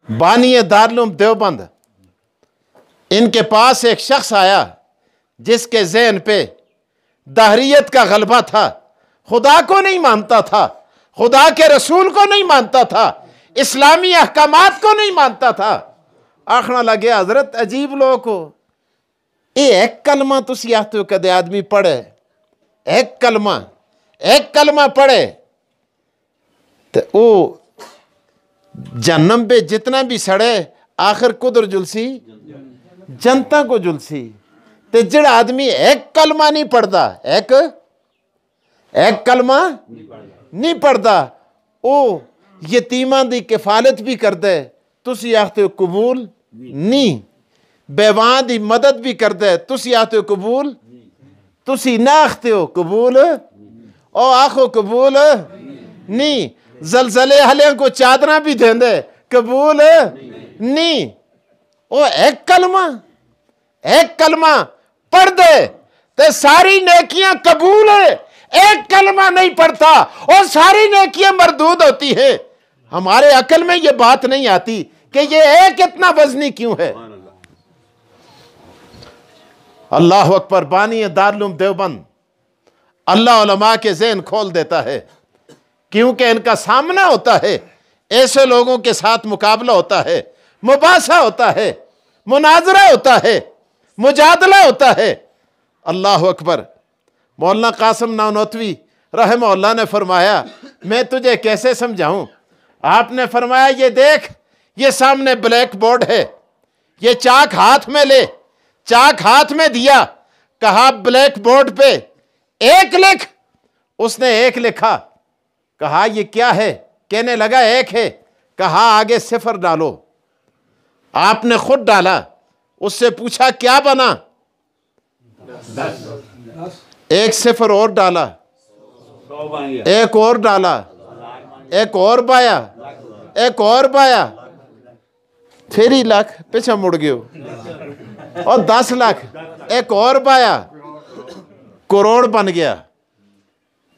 बानी दारुल देवबंद, इनके पास एक शख्स आया जिसके ज़हन पे दहरियत का गलबा था, खुदा को नहीं मानता था, खुदा के रसूल को नहीं मानता था, इस्लामी अहकामात को नहीं मानता था। आखना लगे हजरत अजीब लोग को ये एक कलमा तुसी आते हो कदे आदमी पढ़े, एक कलमा पढ़े तो वो जन्म पे जितना भी सड़े आखिर कुदर जुलसी जनता को जुलसी। ते जिड़ा आदमी एक कलमा नहीं पढ़ता, एक कलमा नहीं पढ़ता, वो यतीमा दी किफालत भी करता है, तुसी आखते हो कबूल नहीं, बेवां दी मदद भी करता है, तुसी आखते हो कबूल, तुसी ना आखते हो कबूल, ओ आखो कबूल नहीं, जलजले हले को चादरा भी देंदे कबूल नहीं। ओ एक कलमा पढ़ दे ते सारी नेकियां कबूल है, एक कलमा नहीं पढ़ता और सारी नेकियां मरदूद होती है। हमारे अकल में ये बात नहीं आती कि ये एक इतना वजनी क्यों है। अल्लाह अकबर। बानी दारुल देवबंद, अल्लाह उलमा के ज़हन खोल देता है, क्योंकि इनका सामना होता है, ऐसे लोगों के साथ मुकाबला होता है, मुबासा होता है, मुनाजरा होता है, मुजादला होता है। अल्लाह अकबर। मौलाना कासिम नानोतवी रहमहुल्लाह ने फरमाया, मैं तुझे कैसे समझाऊं। आपने फरमाया ये देख, ये सामने ब्लैक बोर्ड है, ये चाक हाथ में ले, चाक हाथ में दिया, कहा ब्लैक बोर्ड पे एक लिख। उसने एक लिखा, कहा ये क्या है, कहने लगा एक है, कहा आगे सिफर डालो। आपने खुद डाला, उससे पूछा क्या बना, 1 सिफर और डाला, एक और डाला, एक और बाया, एक और बाया, फिर ही लाख पीछे मुड़ गयो और 10 लाख, एक और बाया, करोड़ बन गया।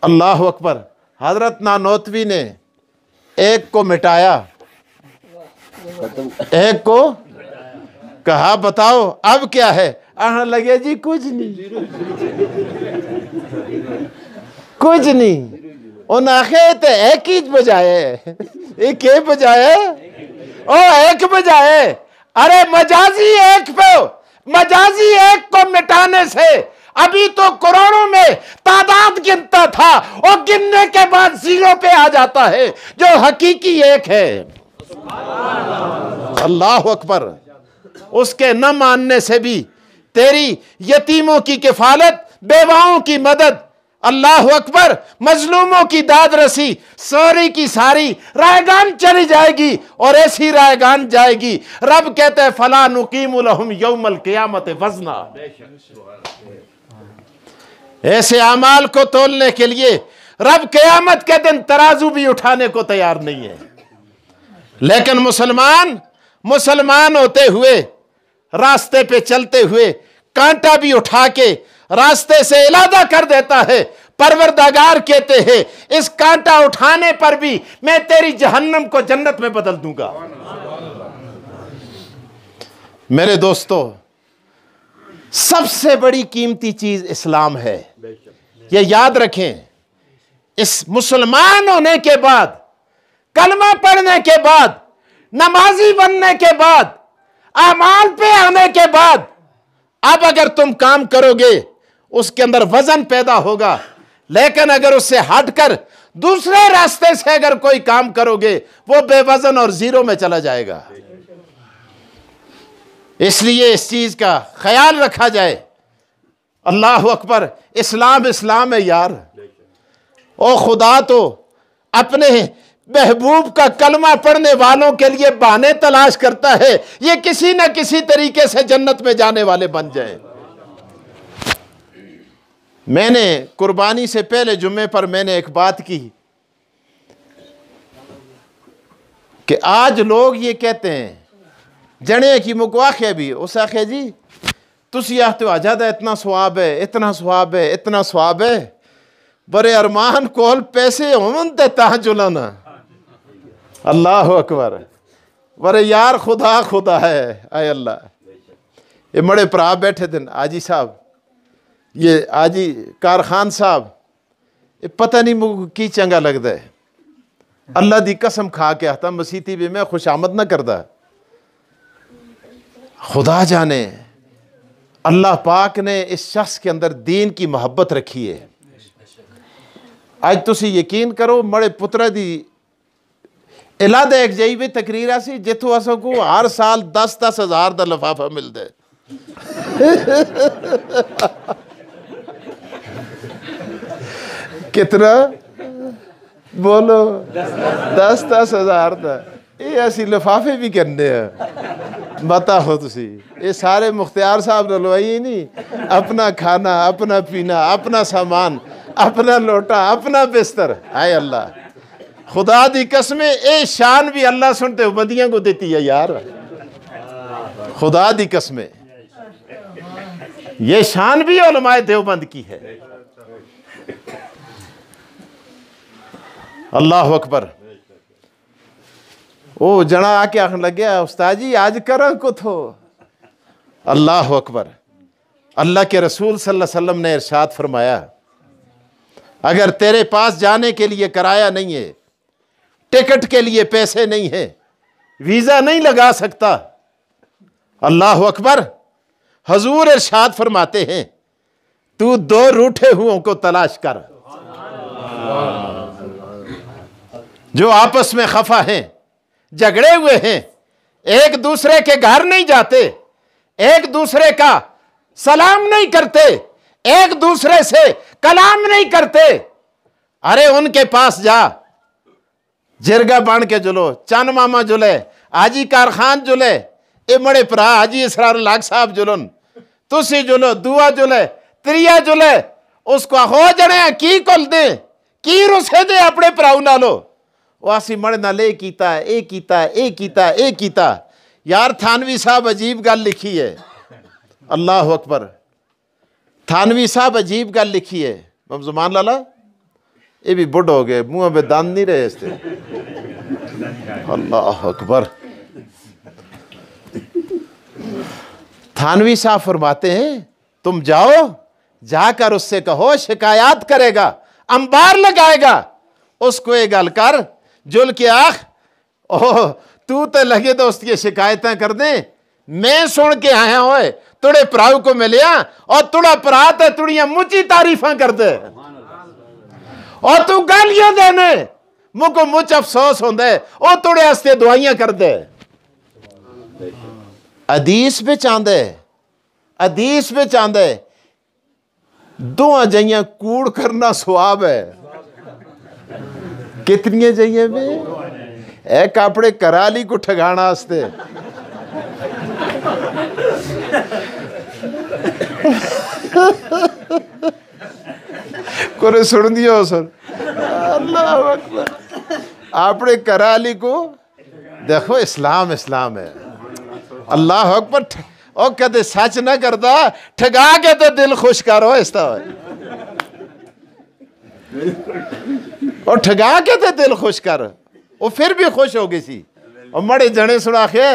अल्लाह अकबर। हजरत नानोतवी ने एक को मिटाया, एक को कहा बताओ अब क्या है। आने लगे जी कुछ नहीं, कुछ नहीं। उन आखे तो एक ही बजाए, एक बजाए, ओ एक बजाए। अरे मजाजी एक पे, मजाजी एक को मिटाने से अभी तो करोड़ों में तादाद गिनता था और गिनने के बाद 0 पे आ जाता है, जो हकीकी एक है। अल्लाह अकबर। उसके न मानने से भी तेरी यतीमों की किफालत, बेवाओं की मदद, अल्लाह अकबर, मजलूमों की दाद रसी, सारी की सारी रायगान चली जाएगी और ऐसी रायगान जाएगी। रब कहते हैं फला नुकीमु लहुम यौमल क़ियामत वज़ना। ऐसे अमाल को तोलने के लिए रब क़यामत के दिन तराजू भी उठाने को तैयार नहीं है। लेकिन मुसलमान होते हुए, रास्ते पे चलते हुए कांटा भी उठा के रास्ते से इलादा कर देता है। परवरदिगार कहते हैं इस कांटा उठाने पर भी मैं तेरी जहन्नम को जन्नत में बदल दूंगा। मेरे दोस्तों, सबसे बड़ी कीमती चीज इस्लाम है, ये याद रखें। इस मुसलमान होने के बाद, कलमा पढ़ने के बाद, नमाजी बनने के बाद, अमाल पे आने के बाद, अब अगर तुम काम करोगे उसके अंदर वजन पैदा होगा। लेकिन अगर उससे हटकर दूसरे रास्ते से अगर कोई काम करोगे वो बेवजन और 0 में चला जाएगा। इसलिए इस चीज का ख्याल रखा जाए। अल्लाह अकबर। इस्लाम है यार। ओ खुदा तो अपने महबूब का कलमा पढ़ने वालों के लिए बहाने तलाश करता है, ये किसी न किसी तरीके से जन्नत में जाने वाले बन जाए। मैंने कुर्बानी से पहले जुम्मे पर मैंने एक बात की कि आज लोग ये कहते हैं जने की मुकवाखे भी उस आखे जी तुसी आखते हो आजाद है, इतना स्वाब है, इतना स्वाब है, इतना स्वाब है, बड़े अरमान कोल पैसे हों ते ताजुलना। अल्लाह अकबर। वरे यार खुदा खुदा है। आय अल्लाह, ये बड़े भरा बैठे थे आजी साहब, ये आजी कारखान साहब, ये पता नहीं मुझे की चंगा लगता है। अल्लाह दी कसम खा के आता मसीती भी मैं खुशामद ना करता। खुदा जाने अल्लाह पाक ने इस शख्स के अंदर दीन की मोहब्बत रखी है। आज तुसी यकीन करो, मड़े पुत्रा दी इलादा एक जई भी तकरीर ऐसी जिथों अस को हर साल 10-10 हज़ार का लिफाफा मिलता है। कितना बोलो? 10-10 हज़ार का। ये असी लिफाफे भी करने हैं। बता हो तुसी, ये सारे मुख्तियार साहब ने लवाई नहीं, अपना खाना, अपना पीना, अपना सामान, अपना लोटा, अपना बिस्तर। हाय अल्लाह, खुदा दी कसमें ये शान भी अल्लाह सुनते उम्मदियों को देती है यार। खुदा दी कसमें ये शान भी उलमाए देवबंद की है। अल्लाह अकबर। ओ जना आके आखन लग गया, उस्ताद जी आज करा को थो। अल्लाह अकबर। अल्लाह के रसूल सल्लल्लाहु अलैहि वसल्लम ने इरशाद फरमाया, अगर तेरे पास जाने के लिए किराया नहीं है, टिकट के लिए पैसे नहीं है, वीजा नहीं लगा सकता, अल्लाह अकबर, हजूर इरशाद फरमाते हैं तू 2 रूठे हुओं को तलाश कर जो आपस में खफा हैं, झगड़े हुए हैं, एक दूसरे के घर नहीं जाते, एक दूसरे का सलाम नहीं करते, एक दूसरे से कलाम नहीं करते। अरे उनके पास जा, जिरगा बन के जुलो, चन मामा जुले, हाजी कारखान जुले, ए मड़े भरा हाजी इसरार लाग साहब जुलन, तुसी जुलो, दुआ जुले, त्रिया जुले, उसको हो जने की कुल दे, की रुसे दे अपने भराऊ नालो। वासी मड़े नाल ए कीता, ए कीता, ए कीता, ए कीता। यार थानवी साहब अजीब गल लिखी है। अल्लाह अकबर। थानवी साहब अजीब गल लिखी है। जुमान लाला ये भी बुढ़ हो गए, मुंह में दांत नहीं रहे इससे। अल्लाह अकबर। थानवी साहब फरमाते हैं तुम जाओ, जाकर उससे कहो शिकायत करेगा, अंबार लगाएगा, उसको ये गल कर जुल के आख, ओह तू तो लगे दोस्त की शिकायतें कर दे, मैं सुन के आया होए तुड़े भराऊ को मिलिया और तुड़ा भरा तो तुड़िया मुझी तारीफा कर दे और तू गालियां देने मुझको मुझ अफसोस होंदा है और तुड़े हस्ते दुआइयां कर दे। हदीस में चांदे, हदीस में चांदे दो जइयां कूड़ करना सवाब है। कितनी जइयां में? एक अपने कराली को ठगाना हस्ते कोरे सुन दियो सर। अल्लाह अकबर। आपने कराली को देखो, इस्लाम इस्लाम है। अल्लाह अकबर। और कदे सच ना करता, ठगा के तो दिल खुश करो इसका, और ठगा के तो दिल खुश कर, वो फिर भी खुश हो गई सी। और मड़े जने सुनाखे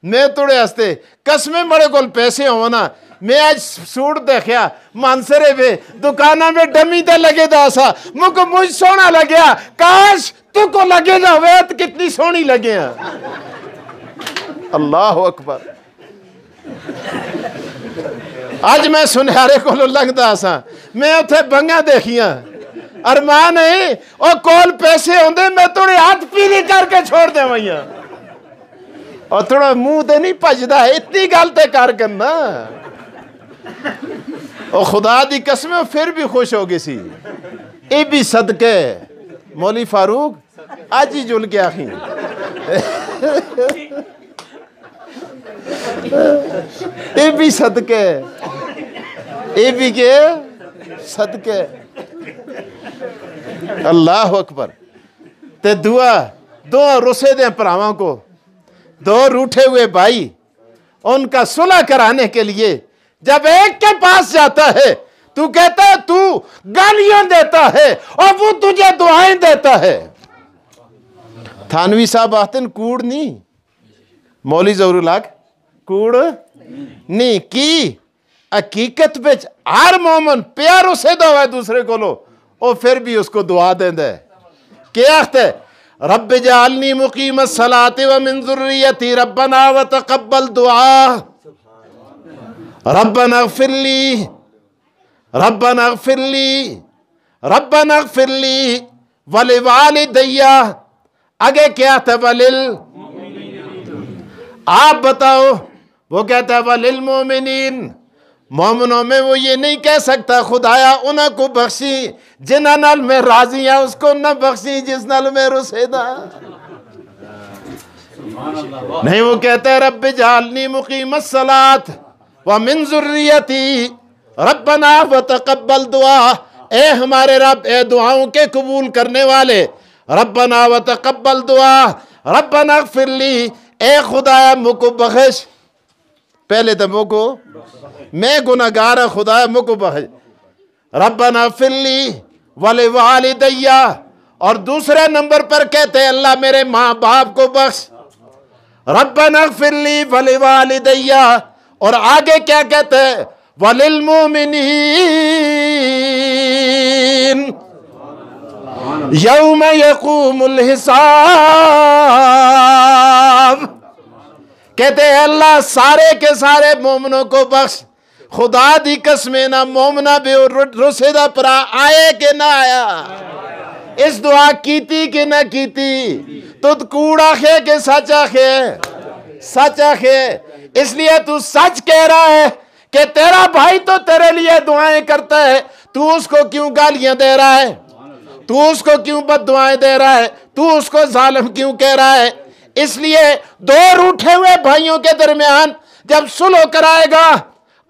मैं तुड़े हस्ते कसमें मड़े को पैसे हो ना, मैं आज सूट देखा मानसरे में दुकाना में डमी तो लगे दासा मुझको मुझ सोना लगे, काश तू को लगे ना वे तो कितनी सोनी लगे। अल्लाह अकबर। आज मैं सुनहरे को लगता सा, मैं उथे बंगा देखिया, अरमान है और कोल पैसे होंगे मैं थोड़े हाथ पीली करके छोड़ दे वही, और थोड़ा मुंह तो नहीं भजदा है, इतनी गल तो कर करना। और खुदा दी कसम फिर भी खुश हो गई सी। ये भी सदके मौली फारूक आज ही जुल के आखी, ये भी सदके, ये भी के सदके। अल्लाह अकबर। ते दुआ दो रुसे दे भरावां को, दो रूठे हुए भाई, उनका सुलह कराने के लिए जब एक के पास जाता है, तू कहता है तू गालियां देता है और वो तुझे दुआएं देता है। थानवी साहब आते कूड़ नहीं, मौली जरूर लाग कूड़ नहीं की हकीकत बिच हर मोमन प्यारों से दवा दूसरे को लो और फिर भी उसको दुआ देंदे क्या आखते रब जालनी मुकीम सलाते व मिन ज़ुर्रियती रब्बना व तक़ब्बल दुआ रब्बना ग़फ़िरली रब्बना ग़फ़िरली रब्बना ग़फ़िरली वलिवालिदैया आगे क्या था वलिल आप बताओ वो कहता है वलिल मोमिनीन मोमिनों में वो ये नहीं कह सकता खुदाया उन्हें को बख्शी जिन्हां नाल मैं राजी हाँ उसको न बख्शी जिस नाल मैं रुसेदा नहीं। वो कहता है रब्बि जालनी मुकीमस सलात व मिन ज़ुर्रियती रब्बना व तक़ब्बल दुआ ए हमारे रब ए दुआओं के कबूल करने वाले रब्बना व तक़ब्बल दुआ रब्बना ग़फ़िरली ए खुदाया मुझको बख्श पहले तो मुझको मैं गुनहगार खुदाया मुझको बख्श रब्बना ग़फ़िरली वलिवालिदैया और दूसरे नंबर पर कहते हैं अल्लाह मेरे माँ बाप को बख्श रब्बना ग़फ़िरली वलिवालिदैया और आगे क्या कहते हैं वलिल मोमिनीन यौम यक़ूमुल हिसाब कहते हैं अल्लाह सारे के सारे मोमनों को बख्श खुदा दी कसमें ना मोमना भी रुसेदा परा आए के ना आया इस दुआ कीती कि ना कीती तुद कूड़ा खे के सच आखे इसलिए तू सच कह रहा है कि तेरा भाई तो तेरे लिए दुआएं करता है तू उसको क्यों गालियां दे रहा है तू उसको क्यों बद्दुआएं दे रहा है तू उसको जालिम क्यों कह रहा है। इसलिए दो रूठे हुए भाइयों के दरमियान जब सुलह कराएगा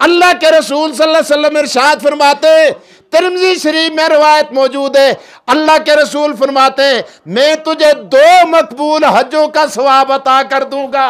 अल्लाह के रसूल सल्लल्लाहु अलैहि वसल्लम इरशाद फरमाते तिरमिज़ी शरीफ में रिवायत मौजूद है अल्लाह के रसूल फरमाते मैं तुझे 2 मकबूल हजों का सवाब अता कर दूंगा।